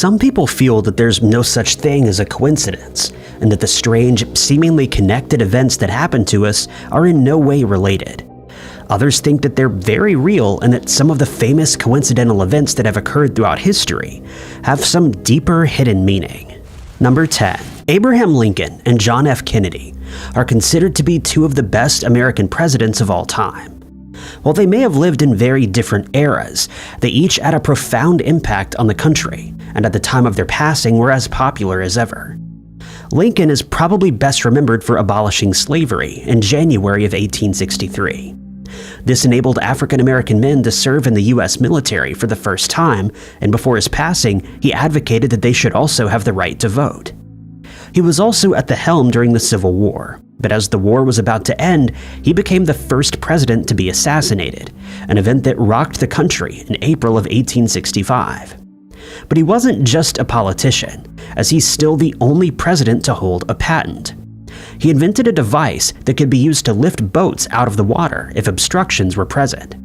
Some people feel that there's no such thing as a coincidence, and that the strange, seemingly connected events that happen to us are in no way related. Others think that they're very real and that some of the famous coincidental events that have occurred throughout history have some deeper hidden meaning. Number 10. Abraham Lincoln and John F. Kennedy are considered to be two of the best American presidents of all time. While they may have lived in very different eras, they each had a profound impact on the country, and at the time of their passing were as popular as ever. Lincoln is probably best remembered for abolishing slavery in January of 1863. This enabled African American men to serve in the U.S. military for the first time, and before his passing, he advocated that they should also have the right to vote. He was also at the helm during the Civil War, but as the war was about to end, he became the first president to be assassinated, an event that rocked the country in April of 1865. But he wasn't just a politician, as he's still the only president to hold a patent. He invented a device that could be used to lift boats out of the water if obstructions were present.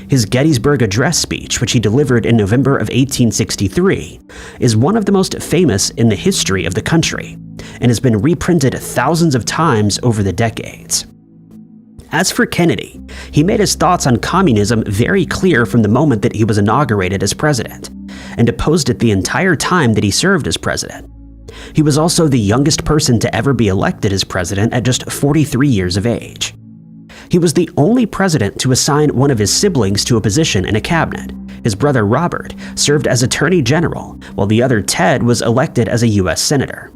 His Gettysburg Address speech, which he delivered in November of 1863, is one of the most famous in the history of the country, and has been reprinted thousands of times over the decades. As for Kennedy, he made his thoughts on communism very clear from the moment that he was inaugurated as president, and opposed it the entire time that he served as president. He was also the youngest person to ever be elected as president at just 43 years of age. He was the only president to assign one of his siblings to a position in a cabinet. His brother Robert served as Attorney General, while the other Ted was elected as a U.S. Senator.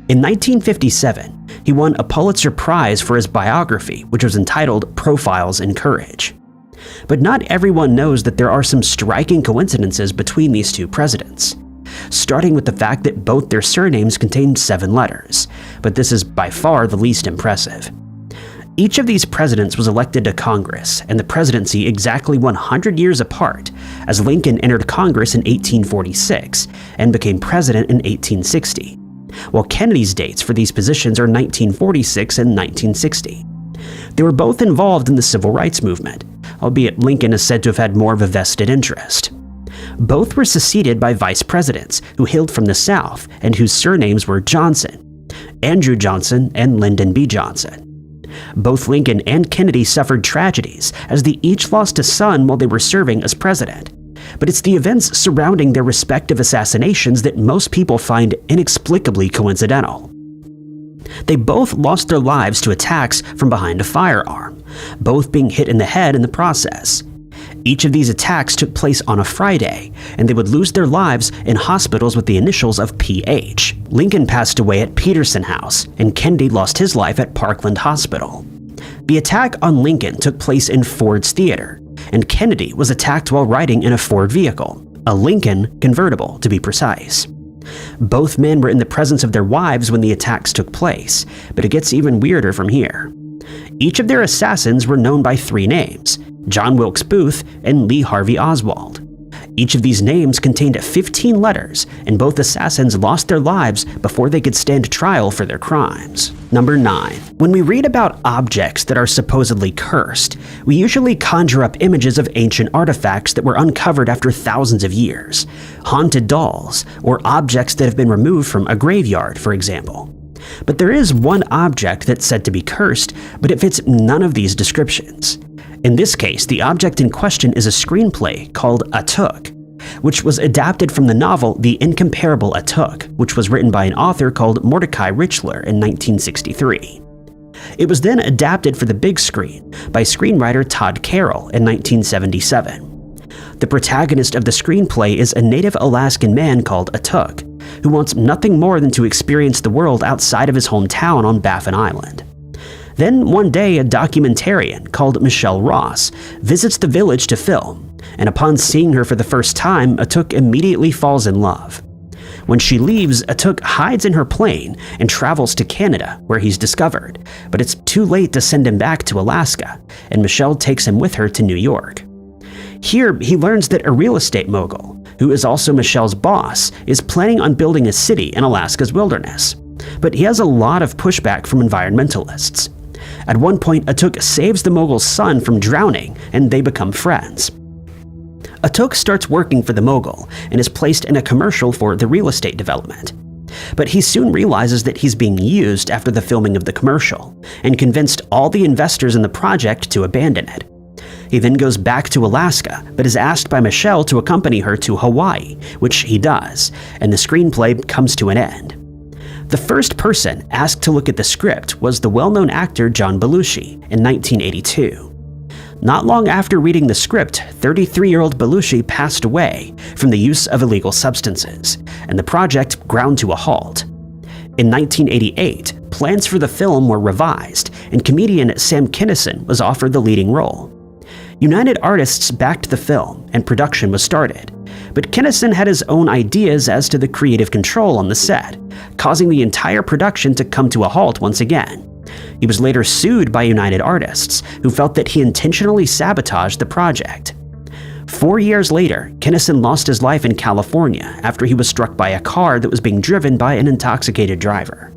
In 1957, he won a Pulitzer Prize for his biography, which was entitled Profiles in Courage. But not everyone knows that there are some striking coincidences between these two presidents, starting with the fact that both their surnames contained 7 letters, but this is by far the least impressive. Each of these presidents was elected to Congress and the presidency exactly 100 years apart, as Lincoln entered Congress in 1846 and became president in 1860, while Kennedy's dates for these positions are 1946 and 1960. They were both involved in the Civil Rights Movement, albeit Lincoln is said to have had more of a vested interest. Both were succeeded by vice presidents who hailed from the South and whose surnames were Johnson, Andrew Johnson and Lyndon B. Johnson. Both Lincoln and Kennedy suffered tragedies, as they each lost a son while they were serving as president. But it's the events surrounding their respective assassinations that most people find inexplicably coincidental. They both lost their lives to attacks from behind a firearm, both being hit in the head in the process. Each of these attacks took place on a Friday, and they would lose their lives in hospitals with the initials of PH. Lincoln passed away at Peterson House, and Kennedy lost his life at Parkland Hospital. The attack on Lincoln took place in Ford's Theater, and Kennedy was attacked while riding in a Ford vehicle, a Lincoln convertible to be precise. Both men were in the presence of their wives when the attacks took place, but it gets even weirder from here. Each of their assassins were known by 3 names: John Wilkes Booth and Lee Harvey Oswald. Each of these names contained 15 letters, and both assassins lost their lives before they could stand trial for their crimes. Number 9. When we read about objects that are supposedly cursed, we usually conjure up images of ancient artifacts that were uncovered after thousands of years, haunted dolls, or objects that have been removed from a graveyard, for example. But there is one object that's said to be cursed, but it fits none of these descriptions. In this case, the object in question is a screenplay called Atuk, which was adapted from the novel The Incomparable Atuk, which was written by an author called Mordecai Richler in 1963. It was then adapted for the big screen by screenwriter Todd Carroll in 1977. The protagonist of the screenplay is a native Alaskan man called Atuk, who wants nothing more than to experience the world outside of his hometown on Baffin Island. Then one day, a documentarian called Michelle Ross visits the village to film, and upon seeing her for the first time, Atuk immediately falls in love. When she leaves, Atuk hides in her plane and travels to Canada, where he's discovered, but it's too late to send him back to Alaska, and Michelle takes him with her to New York. Here, he learns that a real estate mogul, who is also Michelle's boss, is planning on building a city in Alaska's wilderness. But he has a lot of pushback from environmentalists. At one point, Atuk saves the mogul's son from drowning, and they become friends. Atok starts working for the mogul and is placed in a commercial for the real estate development. But he soon realizes that he's being used after the filming of the commercial, and convinced all the investors in the project to abandon it. He then goes back to Alaska, but is asked by Michelle to accompany her to Hawaii, which he does, and the screenplay comes to an end. The first person asked to look at the script was the well-known actor John Belushi in 1982. Not long after reading the script, 33-year-old Belushi passed away from the use of illegal substances, and the project ground to a halt. In 1988, plans for the film were revised, and comedian Sam Kinison was offered the leading role. United Artists backed the film, and production was started, but Kinison had his own ideas as to the creative control on the set, causing the entire production to come to a halt once again. He was later sued by United Artists, who felt that he intentionally sabotaged the project. 4 years later, Kinison lost his life in California after he was struck by a car that was being driven by an intoxicated driver.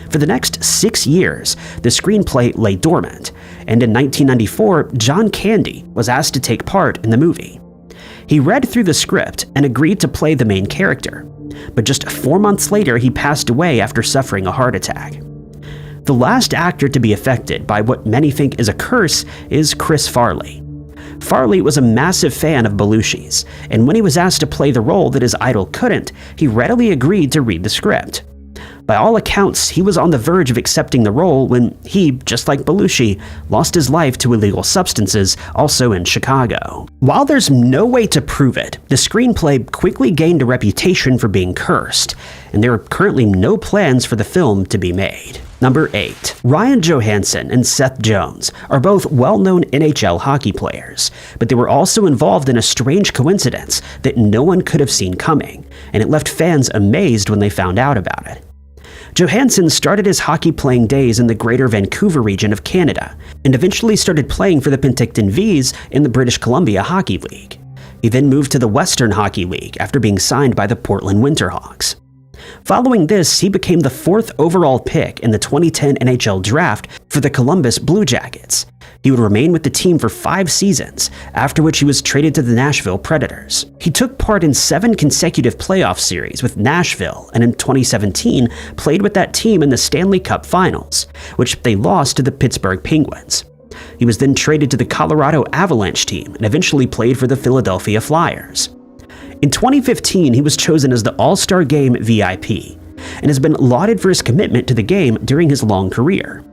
For the next 6 years, the screenplay lay dormant, and in 1994, John Candy was asked to take part in the movie. He read through the script and agreed to play the main character, but just 4 months later, he passed away after suffering a heart attack. The last actor to be affected by what many think is a curse is Chris Farley. Farley was a massive fan of Belushi's, and when he was asked to play the role that his idol couldn't, he readily agreed to read the script. By all accounts, he was on the verge of accepting the role when he, just like Belushi, lost his life to illegal substances, also in Chicago. While there's no way to prove it, the screenplay quickly gained a reputation for being cursed, and there are currently no plans for the film to be made. Number 8. Ryan Johansson and Seth Jones are both well-known NHL hockey players, but they were also involved in a strange coincidence that no one could have seen coming, and it left fans amazed when they found out about it. Johansson started his hockey playing days in the Greater Vancouver region of Canada, and eventually started playing for the Penticton Vees in the British Columbia Hockey League. He then moved to the Western Hockey League after being signed by the Portland Winterhawks. Following this, he became the 4th overall pick in the 2010 NHL draft for the Columbus Blue Jackets. He would remain with the team for 5 seasons, after which he was traded to the Nashville Predators. He took part in 7 consecutive playoff series with Nashville, and in 2017 played with that team in the Stanley Cup Finals, which they lost to the Pittsburgh Penguins. He was then traded to the Colorado Avalanche team and eventually played for the Philadelphia Flyers. In 2015, he was chosen as the All-Star Game VIP, and has been lauded for his commitment to the game during his long career.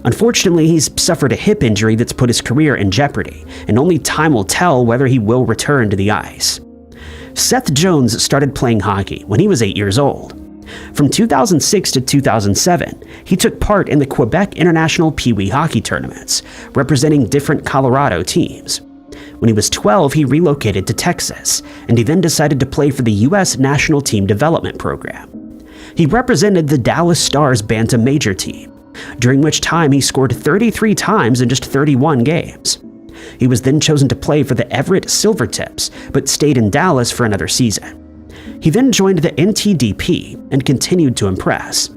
Unfortunately, he's suffered a hip injury that's put his career in jeopardy, and only time will tell whether he will return to the ice. Seth Jones started playing hockey when he was 8 years old. From 2006 to 2007, he took part in the Quebec International Pee Wee hockey tournaments, representing different Colorado teams. When he was 12, he relocated to Texas, and he then decided to play for the U.S. National Team Development Program. He represented the Dallas Stars Bantam Major team, during which time he scored 33 times in just 31 games. He was then chosen to play for the Everett Silvertips, but stayed in Dallas for another season. He then joined the NTDP and continued to impress.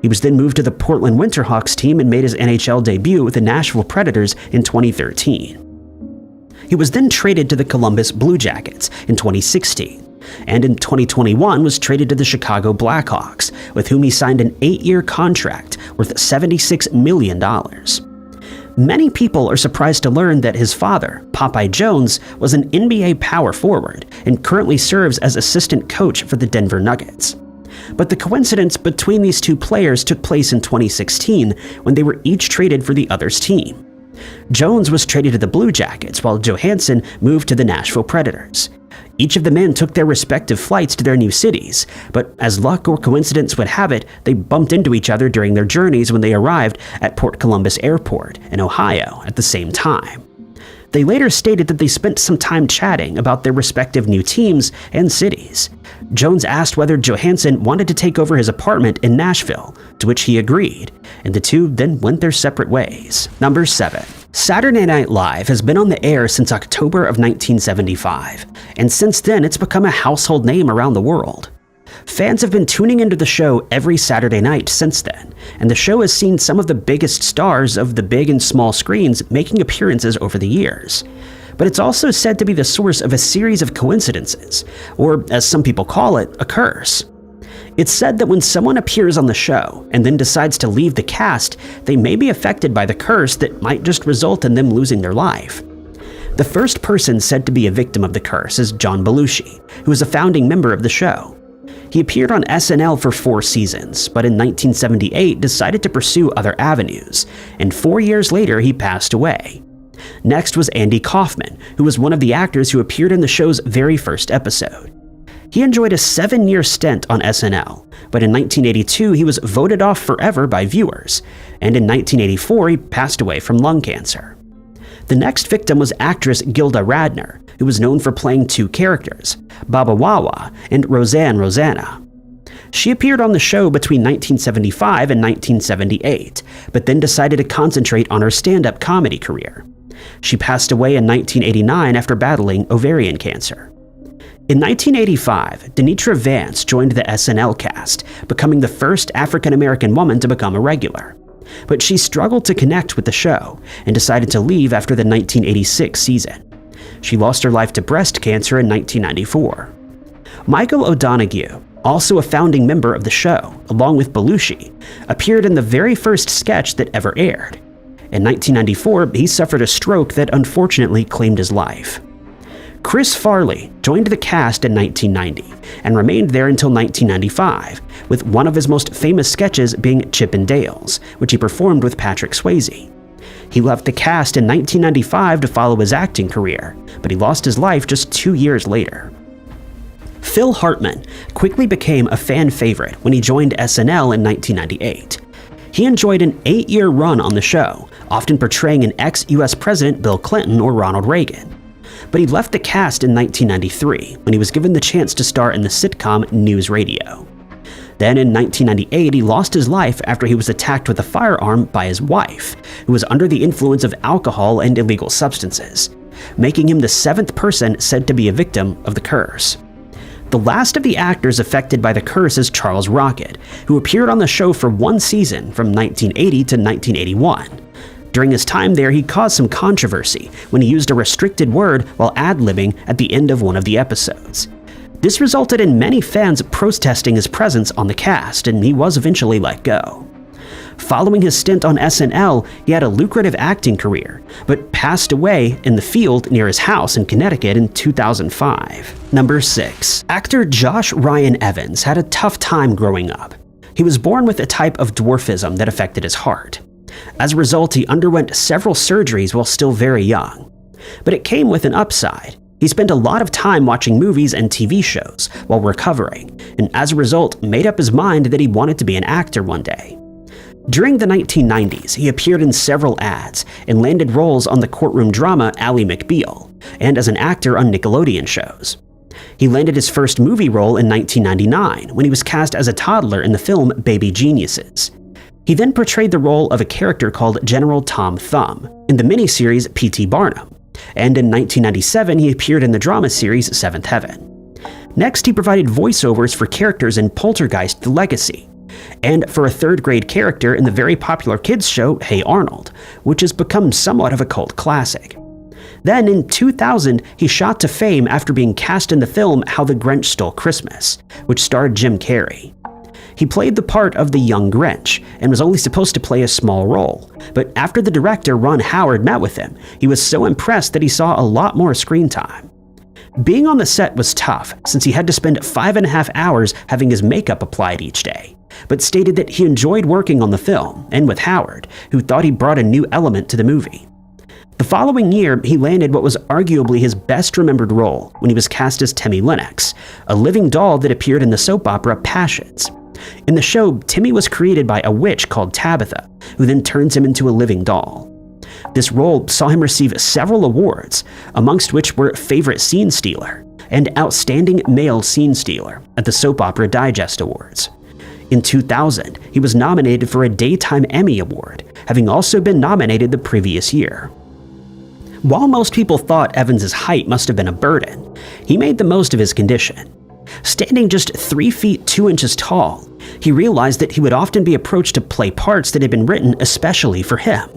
He was then moved to the Portland Winterhawks team and made his NHL debut with the Nashville Predators in 2013. He was then traded to the Columbus Blue Jackets in 2016, and in 2021 was traded to the Chicago Blackhawks, with whom he signed an 8-year contract worth $76 million. Many people are surprised to learn that his father, Popeye Jones, was an NBA power forward and currently serves as assistant coach for the Denver Nuggets. But the coincidence between these two players took place in 2016 when they were each traded for the other's team. Jones was traded to the Blue Jackets while Johansson moved to the Nashville Predators. Each of the men took their respective flights to their new cities, but as luck or coincidence would have it, they bumped into each other during their journeys when they arrived at Port Columbus Airport in Ohio at the same time. They later stated that they spent some time chatting about their respective new teams and cities. Jones asked whether Johansson wanted to take over his apartment in Nashville, to which he agreed, and the two then went their separate ways. Number 7. Saturday Night Live has been on the air since October of 1975, and since then it's become a household name around the world. Fans have been tuning into the show every Saturday night since then, and the show has seen some of the biggest stars of the big and small screens making appearances over the years. but it's also said to be the source of a series of coincidences, or as some people call it, a curse. It's said that when someone appears on the show and then decides to leave the cast, they may be affected by the curse that might just result in them losing their life. The first person said to be a victim of the curse is John Belushi, who is a founding member of the show. He appeared on SNL for 4 seasons, but in 1978 decided to pursue other avenues, and 4 years later he passed away. Next was Andy Kaufman, who was one of the actors who appeared in the show's very first episode. He enjoyed a 7-year stint on SNL, but in 1982 he was voted off forever by viewers, and in 1984 he passed away from lung cancer. The next victim was actress Gilda Radner, who was known for playing 2 characters, Baba Wawa and Roseanne Rosanna. She appeared on the show between 1975 and 1978, but then decided to concentrate on her stand-up comedy career. She passed away in 1989 after battling ovarian cancer. In 1985, Denitra Vance joined the SNL cast, becoming the first African-American woman to become a regular. But she struggled to connect with the show and decided to leave after the 1986 season. She lost her life to breast cancer in 1994. Michael O'Donoghue, also a founding member of the show, along with Belushi, appeared in the very first sketch that ever aired. In 1994, he suffered a stroke that unfortunately claimed his life. Chris Farley joined the cast in 1990 and remained there until 1995, with one of his most famous sketches being Chip and Dale's, which he performed with Patrick Swayze. He left the cast in 1995 to follow his acting career, but he lost his life just 2 years later. Phil Hartman quickly became a fan favorite when he joined SNL in 1998. He enjoyed an 8-year run on the show, often portraying an ex-US President Bill Clinton or Ronald Reagan. But he left the cast in 1993 when he was given the chance to star in the sitcom News Radio. Then in 1998, he lost his life after he was attacked with a firearm by his wife, who was under the influence of alcohol and illegal substances, making him the 7th person said to be a victim of the curse. The last of the actors affected by the curse is Charles Rocket, who appeared on the show for 1 season from 1980 to 1981. During his time there, he caused some controversy when he used a restricted word while ad-libbing at the end of one of the episodes. This resulted in many fans protesting his presence on the cast, and he was eventually let go. Following his stint on SNL, he had a lucrative acting career, but passed away in the field near his house in Connecticut in 2005. Number 6. Actor Josh Ryan Evans had a tough time growing up. He was born with a type of dwarfism that affected his heart. As a result, he underwent several surgeries while still very young. But it came with an upside. He spent a lot of time watching movies and TV shows while recovering, and as a result, made up his mind that he wanted to be an actor one day. During the 1990s, he appeared in several ads and landed roles on the courtroom drama Ally McBeal, and as an actor on Nickelodeon shows. He landed his first movie role in 1999 when he was cast as a toddler in the film Baby Geniuses. He then portrayed the role of a character called General Tom Thumb in the miniseries P.T. Barnum, and in 1997 he appeared in the drama series Seventh Heaven. Next, he provided voiceovers for characters in Poltergeist: The Legacy, and for a 3rd-grade character in the very popular kids show Hey Arnold, which has become somewhat of a cult classic. Then in 2000, he shot to fame after being cast in the film How the Grinch Stole Christmas, which starred Jim Carrey. He played the part of the young Grinch and was only supposed to play a small role, but after the director Ron Howard met with him, he was so impressed that he saw a lot more screen time. Being on the set was tough since he had to spend 5.5 hours having his makeup applied each day, but stated that he enjoyed working on the film and with Howard, who thought he brought a new element to the movie. The following year, he landed what was arguably his best remembered role when he was cast as Timmy Lennox, a living doll that appeared in the soap opera Passions. In the show, Timmy was created by a witch called Tabitha, who then turns him into a living doll. This role saw him receive several awards, amongst which were Favorite Scene Stealer and Outstanding Male Scene Stealer at the Soap Opera Digest Awards. In 2000, he was nominated for a Daytime Emmy Award, having also been nominated the previous year. While most people thought Evans's height must have been a burden, he made the most of his condition. Standing just 3 feet 2 inches tall, he realized that he would often be approached to play parts that had been written especially for him.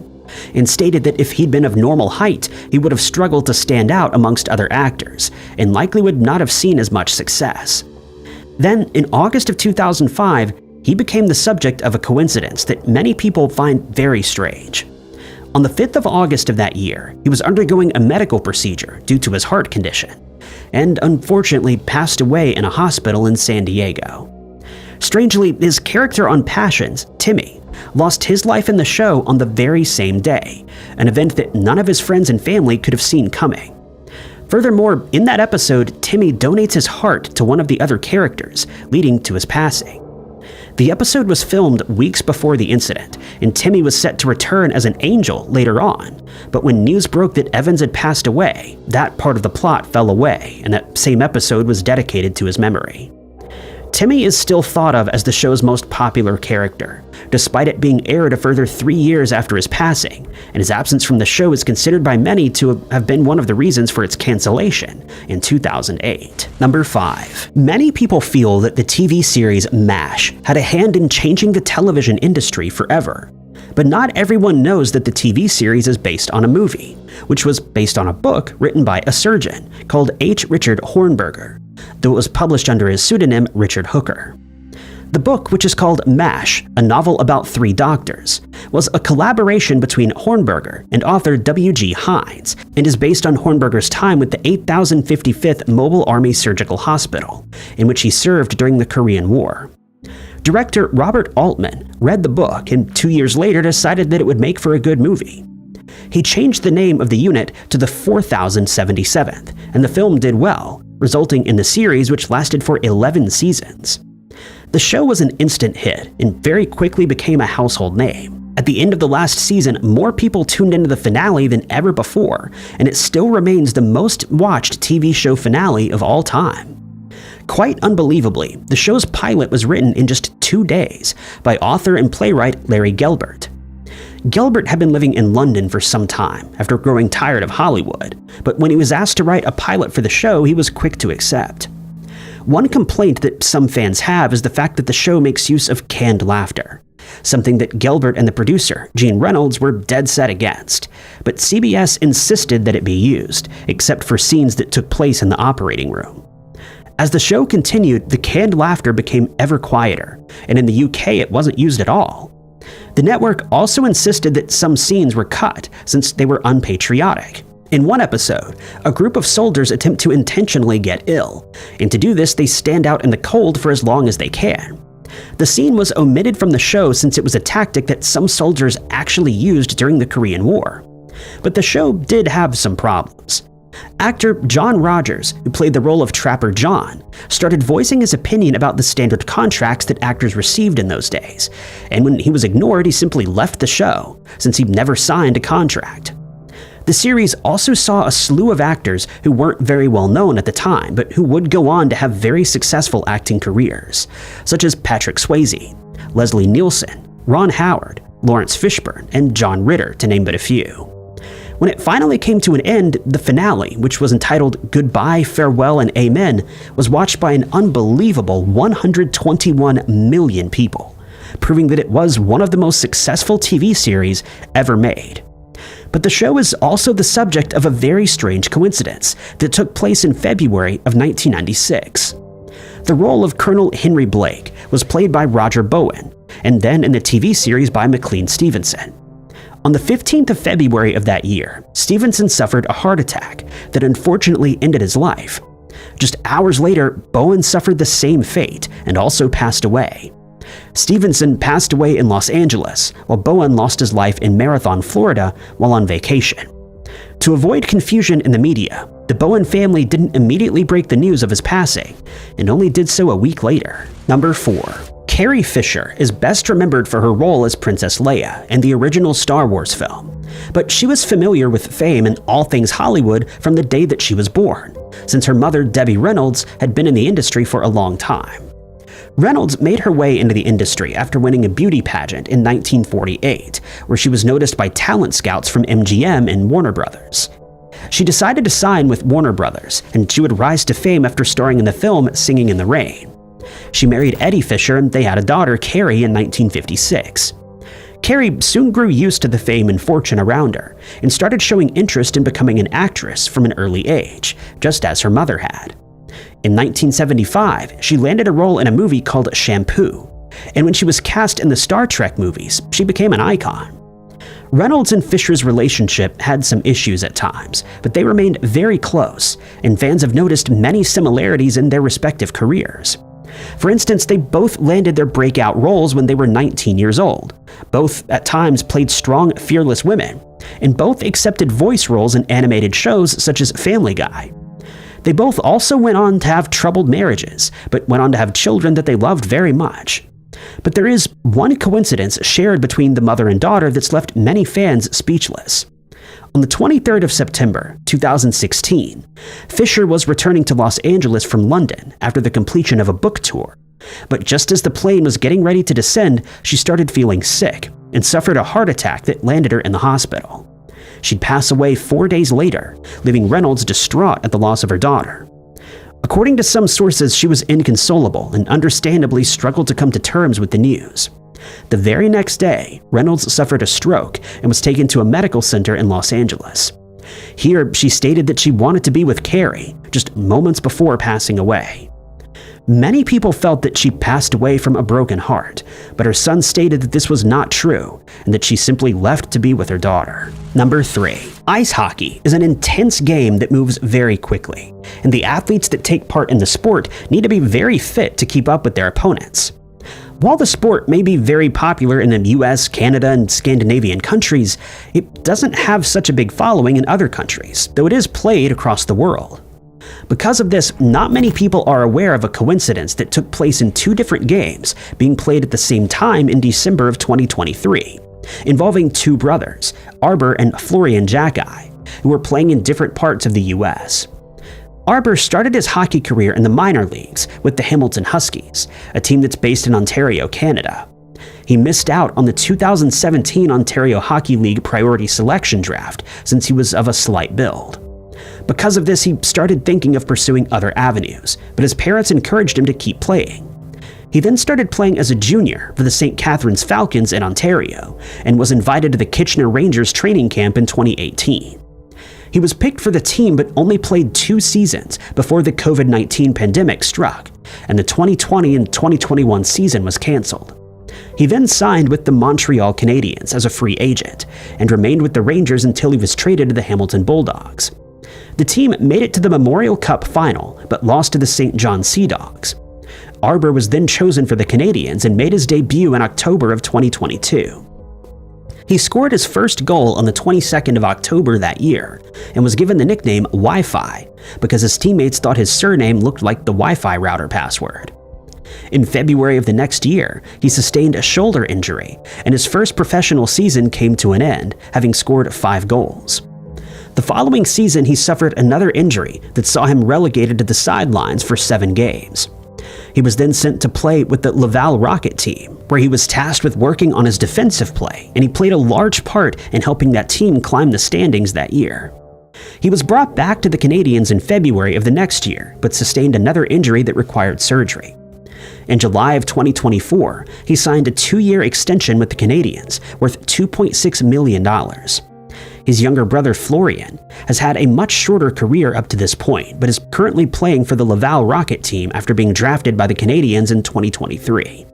and stated that if he'd been of normal height, he would have struggled to stand out amongst other actors, and likely would not have seen as much success. Then, in August of 2005, he became the subject of a coincidence that many people find very strange. On the 5th of August of that year, he was undergoing a medical procedure due to his heart condition, and unfortunately passed away in a hospital in San Diego. Strangely, his character on Passions, Timmy, lost his life in the show on the very same day, an event that none of his friends and family could have seen coming. Furthermore, in that episode, Timmy donates his heart to one of the other characters, leading to his passing. The episode was filmed weeks before the incident, and Timmy was set to return as an angel later on, but when news broke that Evans had passed away, that part of the plot fell away, and that same episode was dedicated to his memory. Timmy is still thought of as the show's most popular character, despite it being aired a further 3 years after his passing, and his absence from the show is considered by many to have been one of the reasons for its cancellation in 2008. Number 5. Many people feel that the TV series MASH had a hand in changing the television industry forever. But not everyone knows that the TV series is based on a movie, which was based on a book written by a surgeon called H. Richard Hornberger, though it was published under his pseudonym Richard Hooker. The book, which is called MASH, a novel about 3 doctors, was a collaboration between Hornberger and author W.G. Hines, and is based on Hornberger's time with the 8055th Mobile Army Surgical Hospital, in which he served during the Korean War. Director Robert Altman read the book and 2 years later decided that it would make for a good movie. He changed the name of the unit to the 4077th, and the film did well, resulting in the series, which lasted for 11 seasons. The show was an instant hit and very quickly became a household name. At the end of the last season, more people tuned into the finale than ever before, and it still remains the most watched TV show finale of all time. Quite unbelievably, the show's pilot was written in just 2 days by author and playwright Larry Gelbart. Gelbart had been living in London for some time after growing tired of Hollywood, but when he was asked to write a pilot for the show, he was quick to accept. One complaint that some fans have is the fact that the show makes use of canned laughter, something that Gelbart and the producer, Gene Reynolds, were dead set against, but CBS insisted that it be used, except for scenes that took place in the operating room. As the show continued, the canned laughter became ever quieter, and in the UK it wasn't used at all. The network also insisted that some scenes were cut since they were unpatriotic. In one episode, a group of soldiers attempt to intentionally get ill, and to do this they stand out in the cold for as long as they can. The scene was omitted from the show since it was a tactic that some soldiers actually used during the Korean War. But the show did have some problems. Actor John Rogers, who played the role of Trapper John, started voicing his opinion about the standard contracts that actors received in those days, and when he was ignored, he simply left the show, since he'd never signed a contract. The series also saw a slew of actors who weren't very well known at the time, but who would go on to have very successful acting careers, such as Patrick Swayze, Leslie Nielsen, Ron Howard, Lawrence Fishburne, and John Ritter, to name but a few. When it finally came to an end, the finale, which was entitled Goodbye, Farewell, and Amen, was watched by an unbelievable 121 million people, proving that it was one of the most successful TV series ever made. But the show is also the subject of a very strange coincidence that took place in February of 1996. The role of Colonel Henry Blake was played by Roger Bowen, and then in the TV series by McLean Stevenson. On the 15th of February of that year, Stevenson suffered a heart attack that unfortunately ended his life. Just hours later, Bowen suffered the same fate and also passed away. Stevenson passed away in Los Angeles, while Bowen lost his life in Marathon, Florida, while on vacation. To avoid confusion in the media, the Bowen family didn't immediately break the news of his passing, and only did so a week later. Number 4. Carrie Fisher is best remembered for her role as Princess Leia in the original Star Wars film, but she was familiar with fame in all things Hollywood from the day that she was born, since her mother, Debbie Reynolds, had been in the industry for a long time. Reynolds made her way into the industry after winning a beauty pageant in 1948, where she was noticed by talent scouts from MGM and Warner Brothers. She decided to sign with Warner Brothers, and she would rise to fame after starring in the film Singing in the Rain. She married Eddie Fisher, and they had a daughter, Carrie, in 1956. Carrie soon grew used to the fame and fortune around her and started showing interest in becoming an actress from an early age, just as her mother had. In 1975, she landed a role in a movie called Shampoo, and when she was cast in the Star Trek movies, she became an icon. Reynolds and Fisher's relationship had some issues at times, but they remained very close, and fans have noticed many similarities in their respective careers. For instance, they both landed their breakout roles when they were 19 years old. Both at times played strong, fearless women, and both accepted voice roles in animated shows such as Family Guy. They both also went on to have troubled marriages, but went on to have children that they loved very much. But there is one coincidence shared between the mother and daughter that's left many fans speechless. On the 23rd of September, 2016, Fisher was returning to Los Angeles from London after the completion of a book tour. But just as the plane was getting ready to descend, she started feeling sick and suffered a heart attack that landed her in the hospital. She'd pass away 4 days later, leaving Reynolds distraught at the loss of her daughter. According to some sources, she was inconsolable and understandably struggled to come to terms with the news. The very next day, Reynolds suffered a stroke and was taken to a medical center in Los Angeles. Here, she stated that she wanted to be with Carrie just moments before passing away. Many people felt that she passed away from a broken heart, but her son stated that this was not true and that she simply left to be with her daughter. Number 3. Ice hockey is an intense game that moves very quickly, and the athletes that take part in the sport need to be very fit to keep up with their opponents. While the sport may be very popular in the US, Canada, and Scandinavian countries, it doesn't have such a big following in other countries, though it is played across the world. Because of this, not many people are aware of a coincidence that took place in 2 different games being played at the same time in December of 2023, involving 2 brothers, Arbor and Florian Jacki, who were playing in different parts of the US. Arbor started his hockey career in the minor leagues with the Hamilton Huskies, a team that's based in Ontario, Canada. He missed out on the 2017 Ontario Hockey League priority selection draft since he was of a slight build. Because of this, he started thinking of pursuing other avenues, but his parents encouraged him to keep playing. He then started playing as a junior for the St. Catharines Falcons in Ontario and was invited to the Kitchener Rangers training camp in 2018. He was picked for the team but only played 2 seasons before the COVID-19 pandemic struck, and the 2020 and 2021 season was canceled. He then signed with the Montreal Canadiens as a free agent and remained with the Rangers until he was traded to the Hamilton Bulldogs. The team made it to the Memorial Cup final but lost to the St. John Sea Dogs. Arbor was then chosen for the Canadiens and made his debut in October of 2022. He scored his first goal on the 22nd of October that year and was given the nickname Wi-Fi because his teammates thought his surname looked like the Wi-Fi router password. In February of the next year, he sustained a shoulder injury, and his first professional season came to an end, having scored 5 goals. The following season, he suffered another injury that saw him relegated to the sidelines for 7 games. He was then sent to play with the Laval Rocket team, where he was tasked with working on his defensive play, and he played a large part in helping that team climb the standings that year. He was brought back to the Canadiens in February of the next year, but sustained another injury that required surgery. In July of 2024, he signed a 2-year extension with the Canadiens, worth $2.6 million. His younger brother Florian has had a much shorter career up to this point, but is currently playing for the Laval Rocket team after being drafted by the Canadiens in 2023.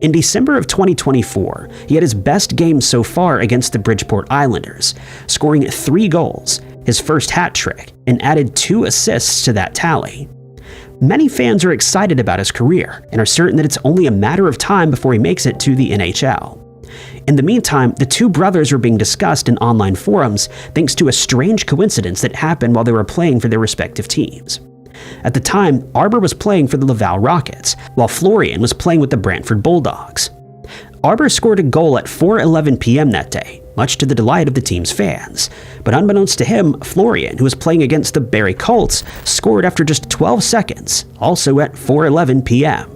In December of 2024, he had his best game so far against the Bridgeport Islanders, scoring 3 goals, his first hat trick, and added 2 assists to that tally. Many fans are excited about his career and are certain that it's only a matter of time before he makes it to the NHL. In the meantime, the 2 brothers were being discussed in online forums thanks to a strange coincidence that happened while they were playing for their respective teams. At the time, Arbor was playing for the Laval Rockets, while Florian was playing with the Brantford Bulldogs. Arbor scored a goal at 4:11 p.m. that day, much to the delight of the team's fans. But unbeknownst to him, Florian, who was playing against the Barrie Colts, scored after just 12 seconds, also at 4:11 p.m.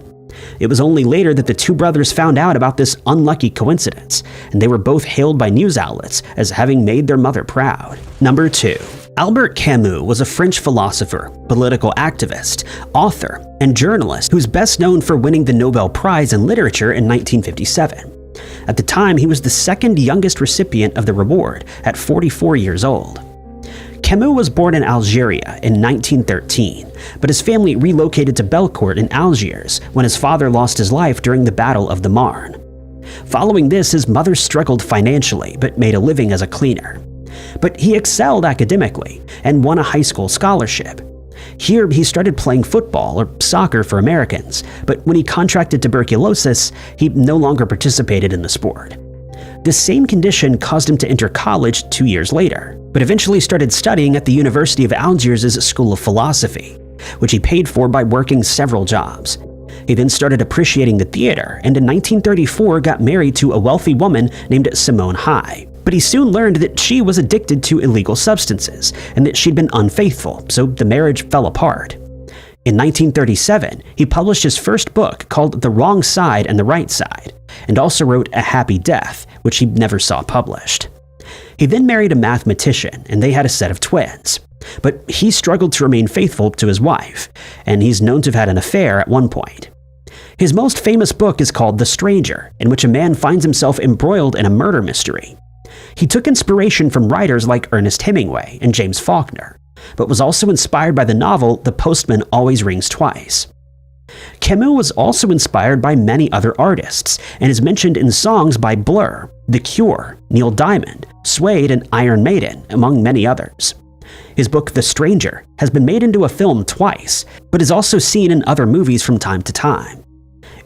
It was only later that the 2 brothers found out about this unlucky coincidence, and they were both hailed by news outlets as having made their mother proud. Number 2. Albert Camus was a French philosopher, political activist, author, and journalist who's best known for winning the Nobel Prize in Literature in 1957. At the time, he was the second youngest recipient of the reward at 44 years old. Camus was born in Algeria in 1913, but his family relocated to Belcourt in Algiers when his father lost his life during the Battle of the Marne. Following this, his mother struggled financially but made a living as a cleaner. But he excelled academically and won a high school scholarship. Here, he started playing football or soccer for Americans, but when he contracted tuberculosis, he no longer participated in the sport. This same condition caused him to enter college 2 years later, but eventually started studying at the University of Algiers' School of Philosophy, which he paid for by working several jobs. He then started appreciating the theater, and in 1934 got married to a wealthy woman named Simone High. But he soon learned that she was addicted to illegal substances and that she'd been unfaithful, so the marriage fell apart. In 1937, he published his first book called The Wrong Side and the Right Side, and also wrote A Happy Death, which he never saw published. He then married a mathematician, and they had a set of twins. But he struggled to remain faithful to his wife, and he's known to have had an affair at one point. His most famous book is called The Stranger, in which a man finds himself embroiled in a murder mystery. He took inspiration from writers like Ernest Hemingway and James Faulkner, but was also inspired by the novel The Postman Always Rings Twice. Camus was also inspired by many other artists and is mentioned in songs by Blur, The Cure, Neil Diamond, Suede, and Iron Maiden, among many others. His book The Stranger has been made into a film twice, but is also seen in other movies from time to time.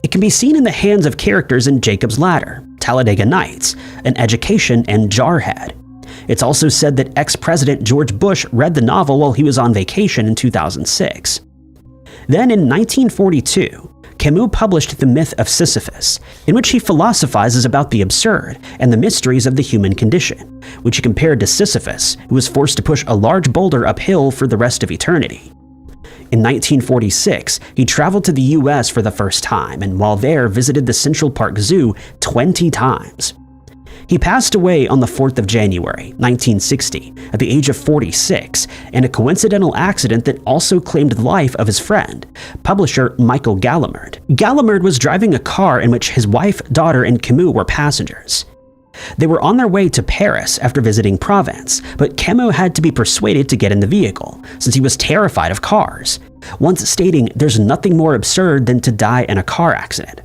It can be seen in the hands of characters in Jacob's Ladder, Talladega Nights, An Education, and Jarhead. It's also said that ex-President George Bush read the novel while he was on vacation in 2006. Then in 1942, Camus published The Myth of Sisyphus, in which he philosophizes about the absurd and the mysteries of the human condition, which he compared to Sisyphus, who was forced to push a large boulder uphill for the rest of eternity. In 1946, he traveled to the US for the first time, and while there visited the Central Park Zoo 20 times. He passed away on the 4th of January, 1960, at the age of 46, in a coincidental accident that also claimed the life of his friend, publisher Michael Gallimard. Gallimard was driving a car in which his wife, daughter, and Camus were passengers. They were on their way to Paris after visiting Provence, but Camus had to be persuaded to get in the vehicle, since he was terrified of cars, once stating there's nothing more absurd than to die in a car accident.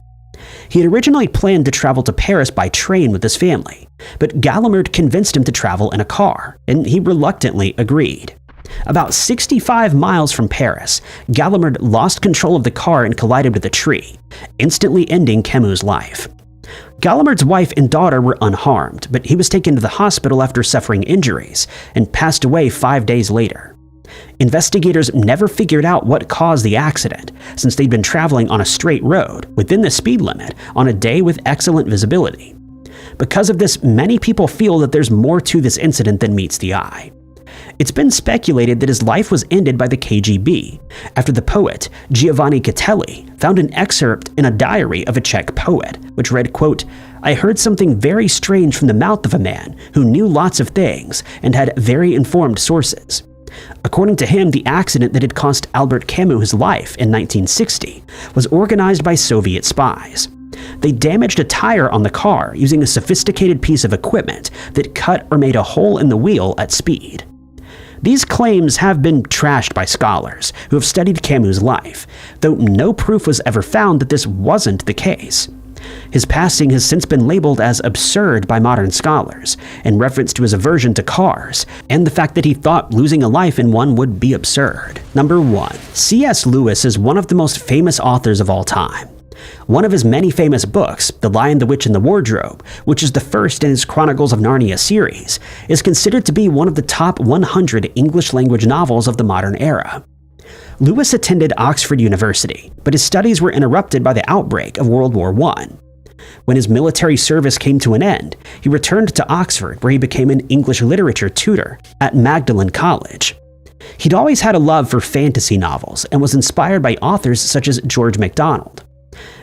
He had originally planned to travel to Paris by train with his family, but Gallimard convinced him to travel in a car, and he reluctantly agreed. About 65 miles from Paris, Gallimard lost control of the car and collided with a tree, instantly ending Camus' life. Gallimard's wife and daughter were unharmed, but he was taken to the hospital after suffering injuries and passed away 5 days later. Investigators never figured out what caused the accident, since they'd been traveling on a straight road within the speed limit on a day with excellent visibility. Because of this, many people feel that there's more to this incident than meets the eye. It's been speculated that his life was ended by the KGB after the poet Giovanni Catelli found an excerpt in a diary of a Czech poet, which read, quote, "I heard something very strange from the mouth of a man who knew lots of things and had very informed sources." According to him, the accident that had cost Albert Camus his life in 1960 was organized by Soviet spies. They damaged a tire on the car using a sophisticated piece of equipment that cut or made a hole in the wheel at speed. These claims have been trashed by scholars who have studied Camus' life, though no proof was ever found that this wasn't the case. His passing has since been labeled as absurd by modern scholars, in reference to his aversion to cars, and the fact that he thought losing a life in one would be absurd. Number 1. C.S. Lewis is one of the most famous authors of all time. One of his many famous books, The Lion, the Witch, and the Wardrobe, which is the first in his Chronicles of Narnia series, is considered to be one of the top 100 English-language novels of the modern era. Lewis attended Oxford University, but his studies were interrupted by the outbreak of World War I. When his military service came to an end, he returned to Oxford, where he became an English literature tutor at Magdalen College. He'd always had a love for fantasy novels and was inspired by authors such as George MacDonald.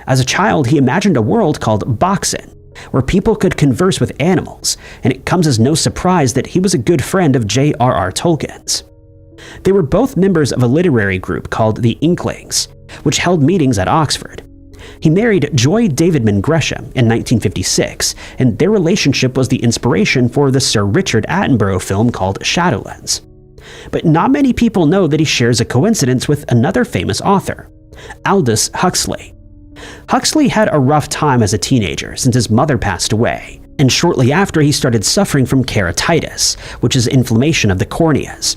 As a child, he imagined a world called Boxen, where people could converse with animals, and it comes as no surprise that he was a good friend of J.R.R. Tolkien's. They were both members of a literary group called the Inklings, which held meetings at Oxford. He married Joy Davidman Gresham in 1956, and their relationship was the inspiration for the Sir Richard Attenborough film called Shadowlands. But not many people know that he shares a coincidence with another famous author, Aldous Huxley. Huxley had a rough time as a teenager since his mother passed away, and shortly after he started suffering from keratitis, which is inflammation of the corneas.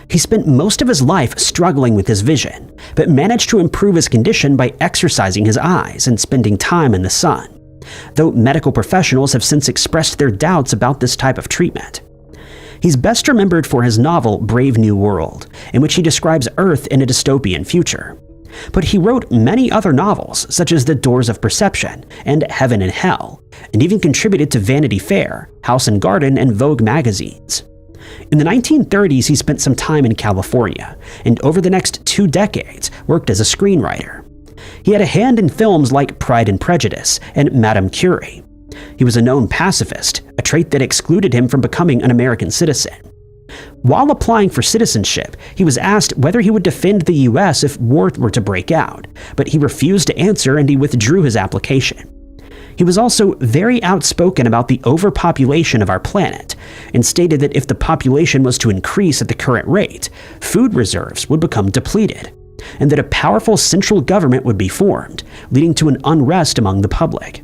He spent most of his life struggling with his vision, but managed to improve his condition by exercising his eyes and spending time in the sun, though medical professionals have since expressed their doubts about this type of treatment. He's best remembered for his novel Brave New World, in which he describes Earth in a dystopian future. But he wrote many other novels, such as The Doors of Perception and Heaven and Hell, and even contributed to Vanity Fair, House and Garden, and Vogue magazines. In the 1930s, he spent some time in California, and over the next 2 decades worked as a screenwriter. He had a hand in films like Pride and Prejudice and Madame Curie. He was a known pacifist, a trait that excluded him from becoming an American citizen. While applying for citizenship, he was asked whether he would defend the US if war were to break out, but he refused to answer and he withdrew his application. He was also very outspoken about the overpopulation of our planet, and stated that if the population was to increase at the current rate, food reserves would become depleted, and that a powerful central government would be formed, leading to an unrest among the public.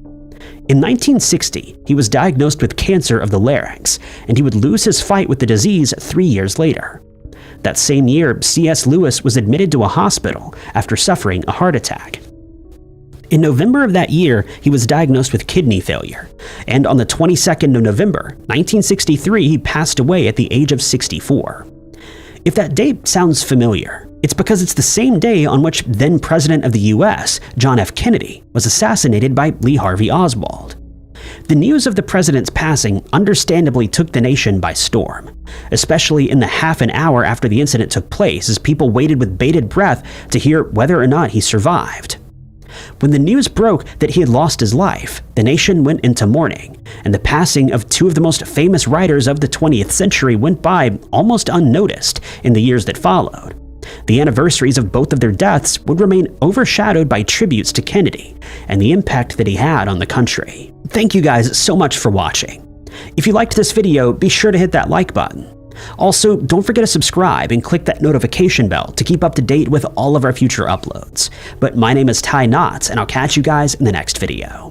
In 1960, he was diagnosed with cancer of the larynx, and he would lose his fight with the disease 3 years later. That same year, C.S. Lewis was admitted to a hospital after suffering a heart attack. In November of that year, he was diagnosed with kidney failure, and on the 22nd of November, 1963, he passed away at the age of 64. If that date sounds familiar, it's because it's the same day on which then President of the US, John F. Kennedy, was assassinated by Lee Harvey Oswald. The news of the president's passing understandably took the nation by storm, especially in the half an hour after the incident took place as people waited with bated breath to hear whether or not he survived. When the news broke that he had lost his life, the nation went into mourning, and the passing of 2 of the most famous writers of the 20th century went by almost unnoticed in the years that followed. The anniversaries of both of their deaths would remain overshadowed by tributes to Kennedy and the impact that he had on the country. Thank you guys so much for watching. If you liked this video, be sure to hit that like button. Also, don't forget to subscribe and click that notification bell to keep up to date with all of our future uploads. But my name is Ty Knotts, and I'll catch you guys in the next video.